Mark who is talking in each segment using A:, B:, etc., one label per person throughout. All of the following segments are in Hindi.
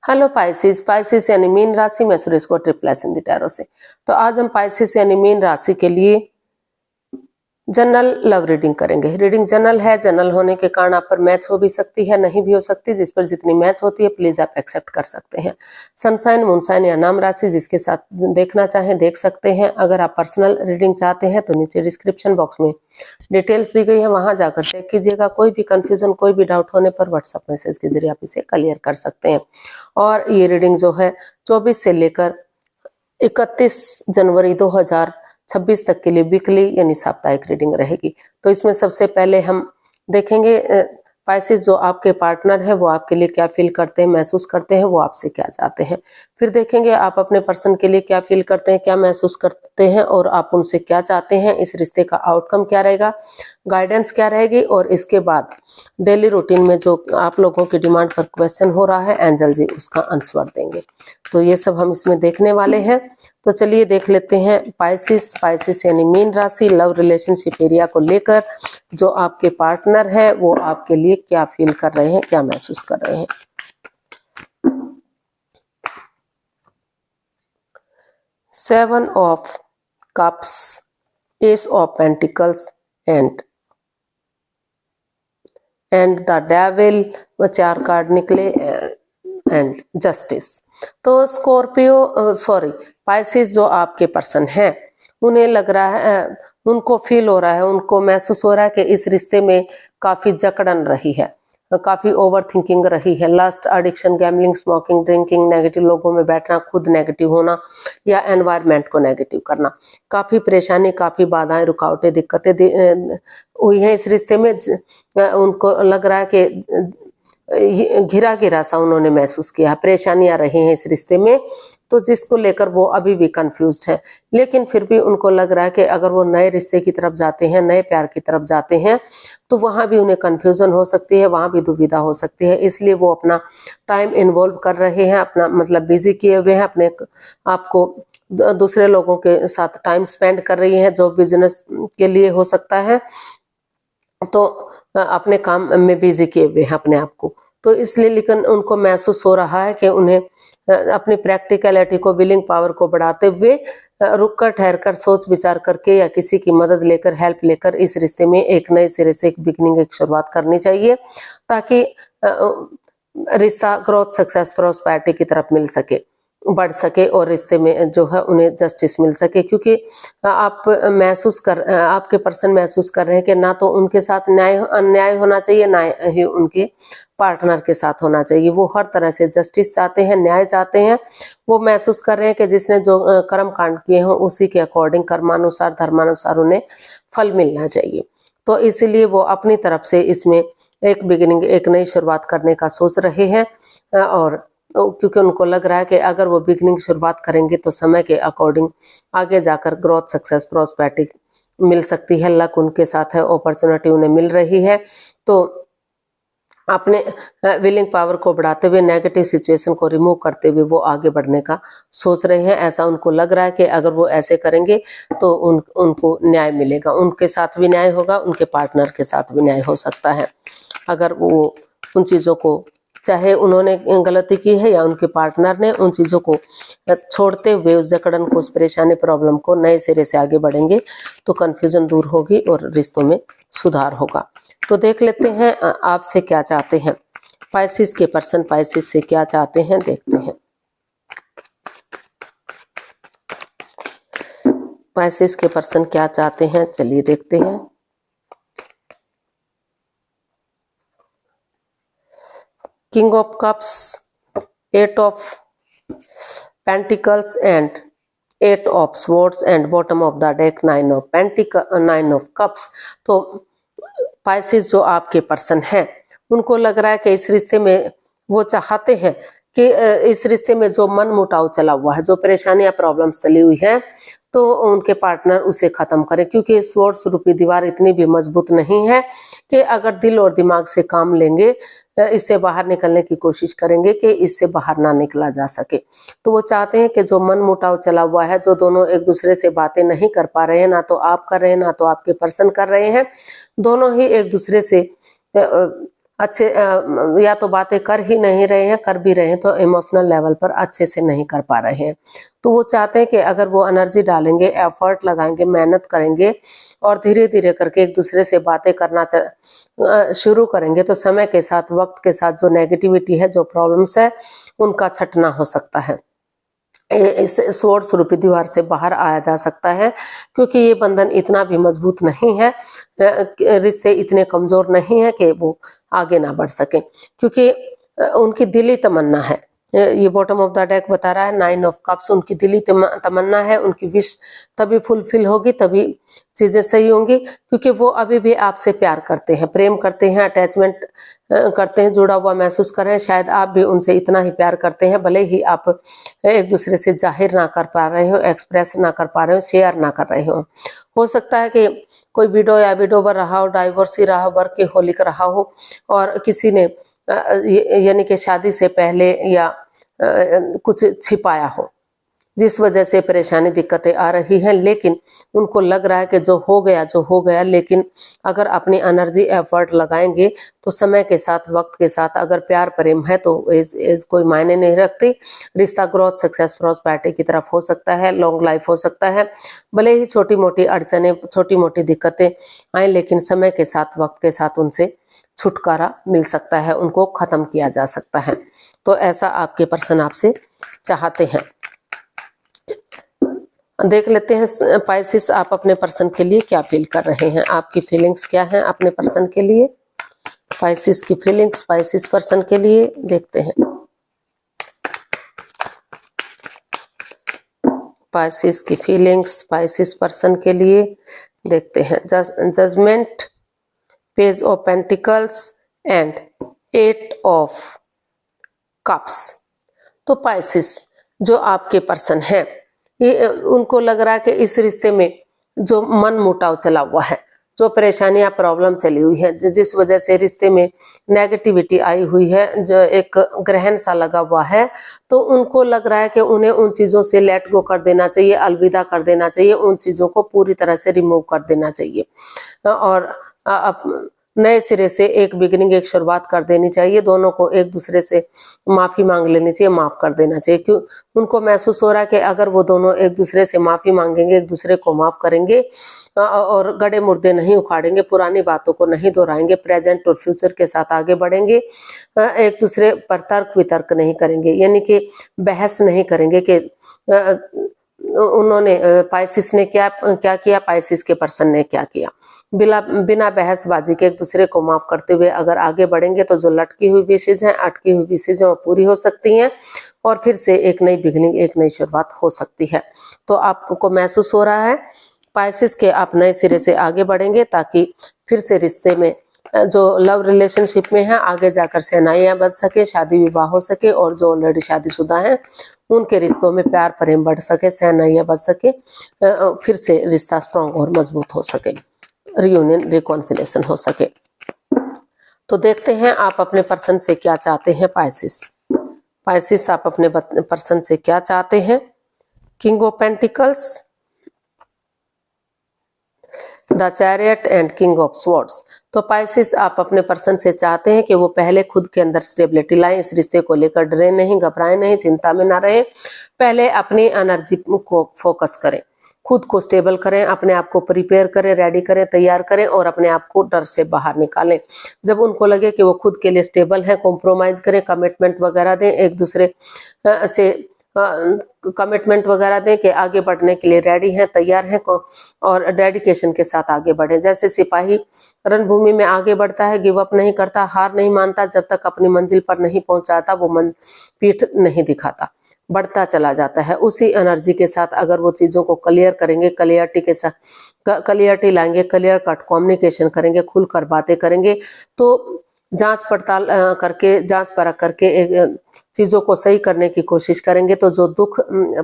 A: हेलो पाइसिस, पाइसिस यानी मीन राशि में सुरेश को ट्रिप्लस इन द टैरो से। तो आज हम पाइसिस यानी मीन राशि के लिए जनरल लव रीडिंग करेंगे। रीडिंग जनरल है, जनरल होने के कारण आप पर मैच हो भी सकती है, नहीं भी हो सकती। जिस पर जितनी मैच होती है प्लीज आप एक्सेप्ट कर सकते हैं। सनसाइन, मूनसाइन या नाम राशि जिसके साथ देखना चाहें देख सकते हैं। अगर आप पर्सनल रीडिंग चाहते हैं तो नीचे डिस्क्रिप्शन बॉक्स में डिटेल्स दी गई है, वहां जाकर चेक कीजिएगा। कोई भी कंफ्यूजन, कोई भी डाउट होने पर व्हाट्सएप मैसेज के जरिए आप इसे क्लियर कर सकते हैं। और ये रीडिंग जो है 24 से लेकर 31 जनवरी 2026 तक के लिए वीकली यानी साप्ताहिक रीडिंग रहेगी। तो इसमें सबसे पहले हम देखेंगे पाइसिस जो आपके पार्टनर है वो आपके लिए क्या फील करते हैं, महसूस करते हैं, वो आपसे क्या चाहते हैं। फिर देखेंगे आप अपने पर्सन के लिए क्या फील करते हैं, क्या महसूस करते हैं और आप उनसे क्या चाहते हैं। इस रिश्ते का आउटकम क्या रहेगा, गाइडेंस क्या रहेगी। और इसके बाद डेली रूटीन में जो आप लोगों की डिमांड पर क्वेश्चन हो रहा है, एंजल जी उसका आंसर देंगे। तो ये सब हम इसमें देखने वाले हैं। तो चलिए देख लेते हैं पाइसिस, पाइसिस यानी मीन राशि, लव रिलेशनशिप एरिया को लेकर जो आपके पार्टनर है वो आपके लिए क्या फील कर रहे हैं, क्या महसूस कर रहे हैं। Seven of cups, S of pentacles and the devil, वो 4 कार्ड निकले एंड जस्टिस। तो स्कॉर्पियो सॉरी पाइसिस जो आपके पर्सन है उन्हें लग रहा है, उनको फील हो रहा है, उनको महसूस हो रहा है कि इस रिश्ते में काफी जकड़न रही है, काफी ओवर थिंकिंग रही है। Lust, addiction, gambling, smoking, drinking, negative लोगों में बैठना, खुद नेगेटिव होना या एनवायरनमेंट को नेगेटिव करना, काफी परेशानी, काफी बाधाएं, रुकावटें, दिक्कतें हुई हैं इस रिश्ते में। उनको लग रहा है कि घिरा घिरा सा उन्होंने महसूस किया, परेशानियां रही हैं इस रिश्ते में, तो जिसको लेकर वो अभी भी कंफ्यूज्ड है। लेकिन फिर भी उनको लग रहा है कि अगर वो नए रिश्ते की तरफ जाते हैं, नए प्यार की तरफ जाते हैं, तो वहां भी उन्हें कंफ्यूजन हो सकती है, वहां भी दुविधा हो सकती है। इसलिए वो अपना टाइम इन्वॉल्व कर रहे हैं, अपना मतलब बिजी किए हुए हैं, अपने आपको दूसरे लोगों के साथ टाइम स्पेंड कर रही हैं, जो बिजनेस के लिए हो सकता है, तो अपने काम में बिजी किए हुए हैं अपने आप को। तो इसलिए लेकिन उनको महसूस हो रहा है कि उन्हें अपनी प्रैक्टिकलिटी को, विलिंग पावर को बढ़ाते हुए रुक कर, ठहर कर, सोच विचार करके या किसी की मदद लेकर, हेल्प लेकर इस रिश्ते में एक नए सिरे से एक बिगनिंग, एक शुरुआत करनी चाहिए, ताकि रिश्ता ग्रोथ, सक्सेस, प्रोस्पेरिटी की तरफ मिल सके, बढ़ सके और रिश्ते में जो है उन्हें जस्टिस मिल सके। क्योंकि आपके पर्सन महसूस कर रहे हैं कि ना तो उनके साथ अन्याय होना चाहिए, ना ही उनके पार्टनर के साथ होना चाहिए। वो हर तरह से जस्टिस चाहते हैं, न्याय चाहते हैं। वो महसूस कर रहे हैं कि जिसने जो कर्म कांड किए हों उसी के अकॉर्डिंग, कर्मानुसार, धर्मानुसार उन्हें फल मिलना चाहिए। तो इसीलिए वो अपनी तरफ से इसमें एक बिगिनिंग, एक नई शुरुआत करने का सोच रहे हैं। और क्योंकि उनको लग रहा है कि अगर वो बिगनिंग शुरुआत करेंगे तो समय के अकॉर्डिंग आगे जाकर ग्रोथ, सक्सेस, प्रोस्पेरिटी मिल सकती है। लक उनके साथ है, अपॉर्चुनिटी उन्हें मिल रही है। तो अपने विलिंग पावर को बढ़ाते हुए, नेगेटिव सिचुएशन को रिमूव करते हुए वो आगे बढ़ने का सोच रहे हैं। ऐसा उनको लग रहा है कि अगर वो ऐसे करेंगे तो उनको न्याय मिलेगा, उनके साथ भी न्याय होगा, उनके पार्टनर के साथ भी न्याय हो सकता है। अगर वो उन चीज़ों को, चाहे उन्होंने गलती की है या उनके पार्टनर ने, उन चीज़ों को छोड़ते हुए, उस जकड़न को, उस परेशानी, प्रॉब्लम को नए सिरे से आगे बढ़ेंगे तो कन्फ्यूजन दूर होगी और रिश्तों में सुधार होगा। तो देख लेते हैं आपसे क्या चाहते हैं पाइसिस के पर्सन, पाइसिस से क्या चाहते हैं, देखते हैं पाइसिस के पर्सन क्या चाहते हैं। चलिए देखते हैं। King of cups, 8 of pentacles and 8 of swords and bottom of the deck 9 of cups. तो पाइसिस जो आपके पर्सन है उनको लग रहा है कि इस रिश्ते में वो चाहते हैं कि इस रिश्ते में जो मन मुटाव चला हुआ है, जो परेशानियां, प्रॉब्लम्स चली हुई है, तो उनके पार्टनर उसे खत्म करें। क्योंकि स्वॉर्ड्स रूपी दीवार इतनी भी मजबूत नहीं है कि अगर दिल और दिमाग से काम लेंगे, इससे बाहर निकलने की कोशिश करेंगे कि इससे बाहर ना निकला जा सके। तो वो चाहते हैं कि जो मन मुटाव चला हुआ है, जो दोनों एक दूसरे से बातें नहीं कर पा रहे हैं, ना तो आप कर रहे हैं ना तो आपके पर्सन कर रहे हैं, दोनों ही एक दूसरे से अच्छे या तो बातें कर ही नहीं रहे हैं, कर भी रहे हैं तो इमोशनल लेवल पर अच्छे से नहीं कर पा रहे हैं। तो वो चाहते हैं कि अगर वो एनर्जी डालेंगे, एफर्ट लगाएंगे, मेहनत करेंगे और धीरे धीरे करके एक दूसरे से बातें करना शुरू करेंगे तो समय के साथ, वक्त के साथ जो नेगेटिविटी है, जो प्रॉब्लम्स है, उनका छटना हो सकता है। इस स्वॉर्ड स्वरूपी दीवार से बाहर आया जा सकता है, क्योंकि ये बंधन इतना भी मजबूत नहीं है, रिश्ते इतने कमजोर नहीं है कि वो आगे ना बढ़ सके, क्योंकि उनकी दिली तमन्ना है। ये बॉटम ऑफ द डेक बता रहा है 9 ऑफ कप्स, उनकी दिली तमन्ना है, उनकी विश तभी फुलफिल होगी, तभी चीजें सही होंगी, क्योंकि वो अभी भी आपसे प्यार करते हैं, प्रेम करते हैं, अटैचमेंट करते हैं, जुड़ा हुआ महसूस कर रहे हैं। शायद आप भी उनसे इतना ही प्यार करते हैं, भले ही आप एक दूसरे से जाहिर ना कर पा रहे हो, एक्सप्रेस ना कर पा रहे हो, शेयर ना कर रहे हो सकता है कि कोई विडो या विडोवर रहा हो, डाइवोर्सी रहा हो, वर्कहोलिक रहा हो और किसी ने यानी कि शादी से पहले या कुछ छिपाया हो, जिस वजह से परेशानी, दिक्कतें आ रही हैं, लेकिन उनको लग रहा है कि जो हो गया, लेकिन अगर अपनी एनर्जी एफर्ट लगाएंगे तो समय के साथ, वक्त के साथ, अगर प्यार प्रेम है तो एज कोई मायने नहीं रखती। रिश्ता ग्रोथ, सक्सेस, प्रॉस्पेरिटी की तरफ हो सकता है, लॉन्ग लाइफ हो सकता है। भले ही छोटी मोटी अड़चने, छोटी मोटी दिक्कतें आए, लेकिन समय के साथ, वक्त के साथ उनसे छुटकारा मिल सकता है, उनको खत्म किया जा सकता है। तो ऐसा आपके पर्सन आपसे चाहते हैं। देख लेते हैं पाइसेस, आप अपने पर्सन के लिए क्या फील कर रहे हैं, आपकी फीलिंग्स क्या हैं अपने पर्सन के लिए। पाइसेस की फीलिंग्स पाइसेस पर्सन के लिए देखते हैं। पाइसेस की फीलिंग्स पाइसेस पर्सन के लिए देखते हैं। Judgement, page of pentacles and 8 of cups. तो पाइसेस जो आपके पर्सन है, ये उनको लग रहा है कि इस रिश्ते में जो मन मुटाव चला हुआ है, जो परेशानियां, प्रॉब्लम चली हुई है, जिस वजह से रिश्ते में नेगेटिविटी आई हुई है, जो एक ग्रहण सा लगा हुआ है, तो उनको लग रहा है कि उन्हें उन चीजों से लेट गो कर देना चाहिए, अलविदा कर देना चाहिए, उन चीजों को पूरी तरह से रिमूव कर देना चाहिए और नए सिरे से एक बिगिनिंग, एक शुरुआत कर देनी चाहिए। दोनों को एक दूसरे से माफी मांग लेनी चाहिए, माफ कर देना चाहिए। क्यों उनको महसूस हो रहा है कि अगर वो दोनों एक दूसरे से माफी मांगेंगे, एक दूसरे को माफ करेंगे और गड़े मुर्दे नहीं उखाड़ेंगे, पुरानी बातों को नहीं दोहराएंगे, प्रेजेंट और फ्यूचर के साथ आगे बढ़ेंगे, एक दूसरे पर तर्क वितर्क नहीं करेंगे, यानी कि बहस नहीं करेंगे कि उन्होंने पाइसेस ने क्या किया, पाइसेस के पर्सन ने क्या किया। बिना बहसबाजी के एक दूसरे को माफ करते हुए अगर आगे बढ़ेंगे तो जो लटकी हुई विशेष हैं, अटकी हुई विशेष हैं, वो पूरी हो सकती हैं और फिर से एक नई बिगनिंग, एक नई शुरुआत हो सकती है। तो आपको महसूस हो रहा है पाइसेस के आप नए सिरे से आगे बढ़ेंगे, ताकि फिर से रिश्ते में, जो लव रिलेशनशिप में है, आगे जाकर सहनाइयां बच सके, शादी विवाह हो सके, और जो ऑलरेडी शादीशुदा हैं उनके रिश्तों में प्यार प्रेम बढ़ सके, सहनाइयां बच सके, फिर से रिश्ता स्ट्रांग और मजबूत हो सके, रियूनियन, रिकॉन्सिलेशन हो सके। तो देखते हैं आप अपने पर्सन से क्या चाहते हैं। पाइसेस आप अपने पर्सन से क्या चाहते हैं। King of pentacles, the chariot and king of swords. तो पाइसेस आप अपने पर्सन से चाहते हैं कि वो पहले खुद के अंदर स्टेबिलिटी लाएं, इस रिश्ते को लेकर डरे नहीं, घबराएं नहीं, चिंता में ना रहें, पहले अपनी एनर्जी को फोकस करें, खुद को स्टेबल करें, अपने आप को प्रिपेयर करें, रेडी करें, तैयार करें और अपने आप को डर से बाहर निकालें। जब उनको लगे कि वो खुद के लिए स्टेबल हैं, कॉम्प्रोमाइज करें, कमिटमेंट वगैरह दें, एक दूसरे से कमिटमेंट वगैरह दें कि आगे बढ़ने के लिए रेडी हैं, तैयार हैं और डेडिकेशन के साथ आगे बढ़ें। जैसे सिपाही रणभूमि में आगे बढ़ता है, गिव अप नहीं करता, हार नहीं मानता, जब तक अपनी मंजिल पर नहीं पहुंचाता वो पीठ नहीं दिखाता, बढ़ता चला जाता है। उसी एनर्जी के साथ अगर वो चीजों को क्लियर करेंगे, क्लियरिटी के साथ क्लियरिटी लाएंगे, क्लियर कट कम्युनिकेशन करेंगे, खुलकर बातें करेंगे, तो जांच पड़ताल करके, जांच परख करके एक चीजों को सही करने की कोशिश करेंगे, तो जो दुख,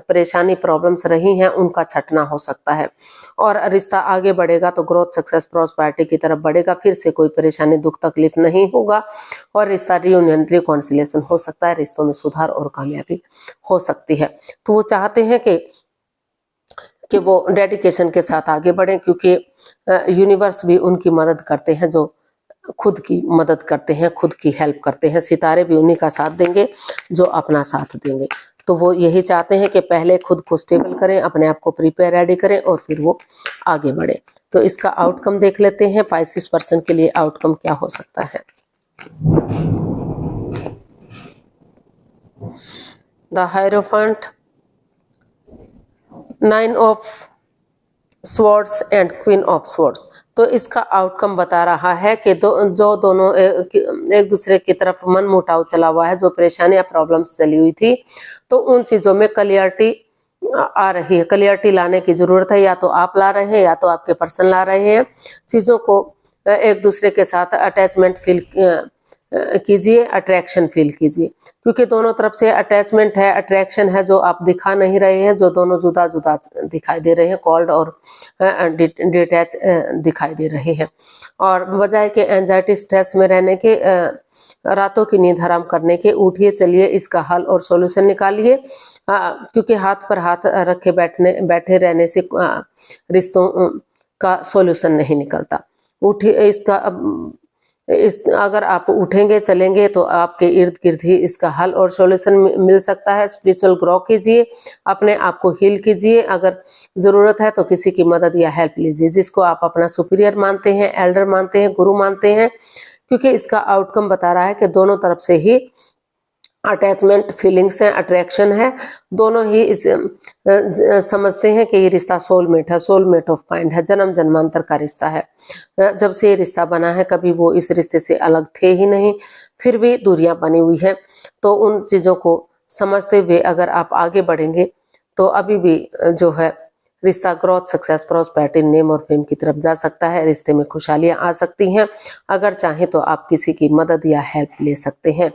A: परेशानी, प्रॉब्लम्स रही हैं उनका छटना हो सकता है और रिश्ता आगे बढ़ेगा, तो ग्रोथ, सक्सेस, प्रॉस्पेरिटी की तरफ बढ़ेगा। फिर से कोई परेशानी, दुख, तकलीफ नहीं होगा और रिश्ता रियूनियन, रिकॉन्सिलेशन हो सकता है, रिश्तों में सुधार और कामयाबी हो सकती है। तो वो चाहते हैं कि वो डेडिकेशन के साथ आगे बढ़ें, क्योंकि यूनिवर्स भी उनकी मदद करते हैं, जो खुद की मदद करते हैं, खुद की हेल्प करते हैं। सितारे भी उन्हीं का साथ देंगे जो अपना साथ देंगे। तो वो यही चाहते हैं कि पहले खुद को स्टेबल करें, अपने आप को प्रिपेयर रेडी करें और फिर वो आगे बढ़े। तो इसका आउटकम देख लेते हैं, पाइसेस पर्सन के लिए आउटकम क्या हो सकता है। The hierophant, 9 of swords and queen of swords. तो इसका आउटकम बता रहा है कि दोनों एक दूसरे की तरफ मन मुटाव चला हुआ है, जो परेशानियां प्रॉब्लम्स चली हुई थी, तो उन चीजों में क्लियरिटी आ रही है। क्लियरिटी लाने की जरूरत है, या तो आप ला रहे हैं या तो आपके पर्सन ला रहे हैं। चीजों को एक दूसरे के साथ अटैचमेंट फील कीजिए, अट्रैक्शन फील कीजिए, क्योंकि दोनों तरफ से अटैचमेंट है, अट्रैक्शन है, जो आप दिखा नहीं रहे हैं, जो दोनों जुदा जुदा दिखाई दे रहे हैं, कॉल्ड और डिटैच दिखाई दे रहे हैं। और बजाय के एंजाइटी स्ट्रेस में रहने के, रातों की नींद हराम करने के, उठिए चलिए इसका हल और सॉल्यूशन निकालिए, क्योंकि हाथ पर हाथ रखे बैठे रहने से रिश्तों का सॉल्यूशन नहीं निकलता। उठिए अगर आप उठेंगे चलेंगे तो आपके इर्द गिर्द ही इसका हल और सॉल्यूशन मिल सकता है। स्पिरिचुअल ग्रो कीजिए, अपने आप को हील कीजिए, अगर जरूरत है तो किसी की मदद या हेल्प लीजिए, जिसको आप अपना सुपीरियर मानते हैं, एल्डर मानते हैं, गुरु मानते हैं, क्योंकि इसका आउटकम बता रहा है कि दोनों तरफ से ही अटैचमेंट फीलिंग्स है, अट्रैक्शन है, दोनों ही इस समझते हैं कि ये रिश्ता सोलमेट है, सोलमेट ऑफ काइंड है, जन्म जन्मांतर का रिश्ता है। जब से ये रिश्ता बना है कभी वो इस रिश्ते से अलग थे ही नहीं, फिर भी दूरियां बनी हुई है। तो उन चीजों को समझते हुए अगर आप आगे बढ़ेंगे तो अभी भी जो है रिश्ता ग्रोथ, सक्सेस, प्रॉस्पेरिटी, नेम और फेम की तरफ जा सकता है। रिश्ते में खुशहालियां आ सकती हैं। अगर चाहें तो आप किसी की मदद या हेल्प ले सकते हैं,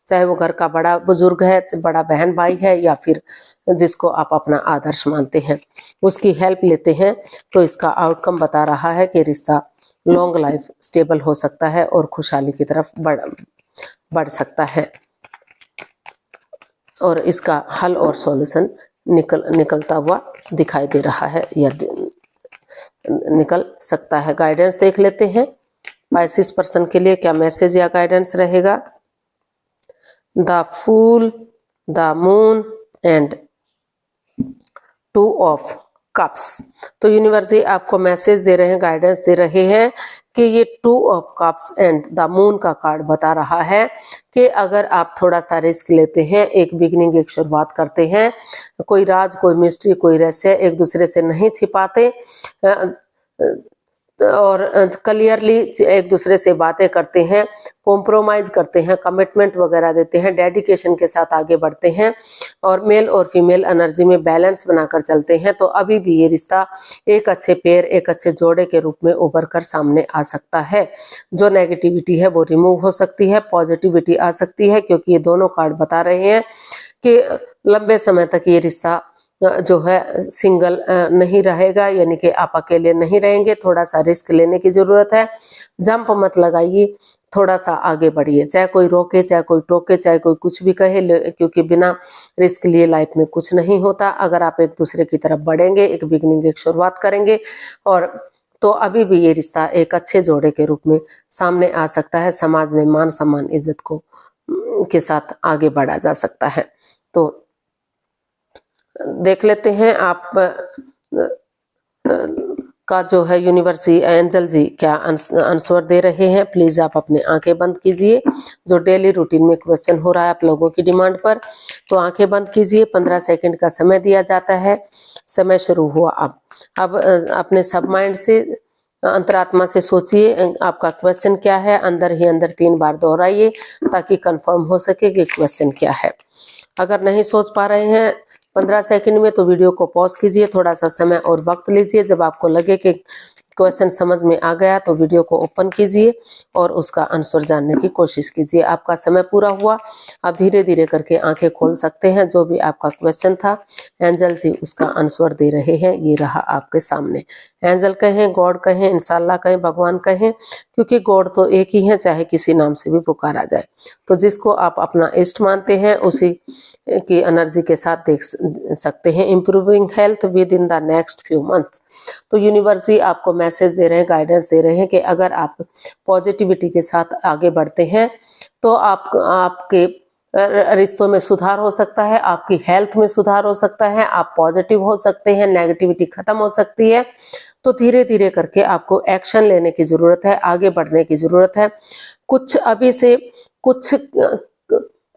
A: चाहे वो घर का बड़ा बुजुर्ग है, बड़ा बहन भाई है, या फिर जिसको आप अपना आदर्श मानते हैं, उसकी हेल्प लेते हैं। तो इसका आउटकम बता रहा है कि रिश्ता लॉन्ग लाइफ स्टेबल हो सकता है और खुशहाली की तरफ बढ़ सकता है। और इसका हल और सॉल्यूशन निकलता हुआ दिखाई दे रहा है या निकल सकता है। गाइडेंस देख लेते हैं, पाइसेस पर्सन के लिए क्या मैसेज या गाइडेंस रहेगा। The fool, the moon and 2 of cups. तो यूनिवर्स जी आपको मैसेज दे रहे हैं, गाइडेंस दे रहे हैं कि ये 2 of cups and the moon का कार्ड बता रहा है कि अगर आप थोड़ा सा रिस्क लेते हैं, एक बिगिनिंग, एक शुरुआत करते हैं, कोई राज, कोई मिस्ट्री, कोई रहस्य एक दूसरे से नहीं छिपाते और क्लियरली एक दूसरे से बातें करते हैं, कॉम्प्रोमाइज करते हैं, कमिटमेंट वगैरह देते हैं, डेडिकेशन के साथ आगे बढ़ते हैं और मेल और फीमेल एनर्जी में बैलेंस बनाकर चलते हैं, तो अभी भी ये रिश्ता एक अच्छे पेयर, एक अच्छे जोड़े के रूप में उभर कर सामने आ सकता है। जो नेगेटिविटी है वो रिमूव हो सकती है, पॉजिटिविटी आ सकती है, क्योंकि ये दोनों कार्ड बता रहे हैं कि लंबे समय तक ये रिश्ता जो है सिंगल नहीं रहेगा, यानी कि आप अकेले नहीं रहेंगे। थोड़ा सा रिस्क लेने की जरूरत है, जंप मत लगाइए, थोड़ा सा आगे बढ़िए, चाहे कोई रोके, चाहे कोई टोके, चाहे कोई कुछ भी कहे, क्योंकि बिना रिस्क लिए लाइफ में कुछ नहीं होता। अगर आप एक दूसरे की तरफ बढ़ेंगे, एक बिगिनिंग, एक शुरुआत करेंगे, और तो अभी भी ये रिश्ता एक अच्छे जोड़े के रूप में सामने आ सकता है। समाज में मान सम्मान, इज्जत को के साथ आगे बढ़ा जा सकता है। तो देख लेते हैं आप का जो है यूनिवर्स जी, एंजल जी क्या आंसर दे रहे हैं। प्लीज आप अपने आंखें बंद कीजिए। जो डेली रूटीन में क्वेश्चन हो रहा है आप लोगों की डिमांड पर, तो आंखें बंद कीजिए। 15 सेकंड का समय दिया जाता है। समय शुरू हुआ। अब अपने सब माइंड से, अंतरात्मा से सोचिए आपका क्वेश्चन क्या है। अंदर ही अंदर 3 बार दोहराइए ताकि कंफर्म हो सके कि क्वेश्चन क्या है। अगर नहीं सोच पा रहे हैं 15 सेकंड में, तो वीडियो को पॉज कीजिए, थोड़ा सा समय और वक्त लीजिए। जब आपको लगे कि क्वेश्चन समझ में आ गया तो वीडियो को ओपन कीजिए और उसका आंसर जानने की कोशिश कीजिए। आपका समय पूरा हुआ, आप धीरे धीरे करके आंखें खोल सकते हैं। जो भी आपका क्वेश्चन था एंजल जी उसका आंसर दे रहे हैं, ये रहा आपके सामने। एंजल कहें, गॉड कहें, इंशाल्लाह कहें, भगवान कहें, क्योंकि गॉड तो एक ही है, चाहे किसी नाम से भी पुकारा जाए। तो जिसको आप अपना इष्ट मानते हैं उसी की एनर्जी के साथ देख सकते हैं। Improving health with in the next few months. तो यूनिवर्स जी आपको मैसेज दे रहे हैं, गाइडेंस दे रहे हैं कि अगर आप पॉजिटिविटी के साथ आगे बढ़ते हैं तो आपके रिश्तों में सुधार हो सकता है, आपकी हेल्थ में सुधार हो सकता है, आप पॉजिटिव हो सकते हैं, नेगेटिविटी खत्म हो सकती है। तो धीरे धीरे करके आपको एक्शन लेने की जरूरत है, आगे बढ़ने की जरूरत है। कुछ अभी से कुछ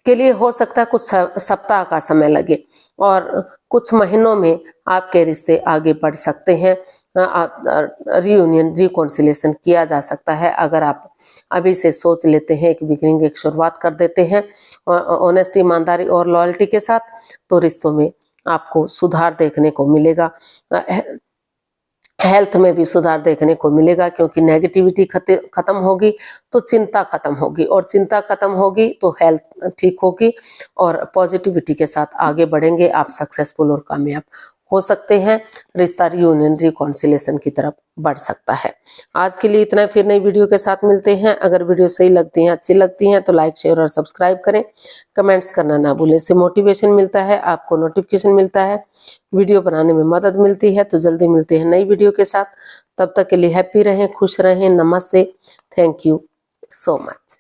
A: के लिए हो सकता है कुछ सप्ताह का समय लगे और कुछ महीनों में आपके रिश्ते आगे बढ़ सकते हैं। रियूनियन रिकॉन्सिलेशन किया जा सकता है अगर आप अभी से सोच लेते हैं, एक बिगिनिंग, एक शुरुआत कर देते हैं ऑनेस्टी, ईमानदारी और लॉयल्टी के साथ, तो रिश्तों में आपको सुधार देखने को मिलेगा। हेल्थ में भी सुधार देखने को मिलेगा, क्योंकि नेगेटिविटी खत्म होगी तो चिंता खत्म होगी, और चिंता खत्म होगी तो हेल्थ ठीक होगी, और पॉजिटिविटी के साथ आगे बढ़ेंगे, आप सक्सेसफुल और कामयाब हो सकते हैं। रिश्ता रियूनियन रिकॉन्सिलेशन की तरफ बढ़ सकता है। आज के लिए इतना, फिर नई वीडियो के साथ मिलते हैं। अगर वीडियो सही लगती है, अच्छी लगती हैं तो लाइक, शेयर और सब्सक्राइब करें। कमेंट्स करना ना भूलें, इससे मोटिवेशन मिलता है, आपको नोटिफिकेशन मिलता है, वीडियो बनाने में मदद मिलती है। तो जल्दी मिलते हैं नई वीडियो के साथ, तब तक के लिए हैप्पी रहें, खुश रहें। नमस्ते, थैंक यू सो मच।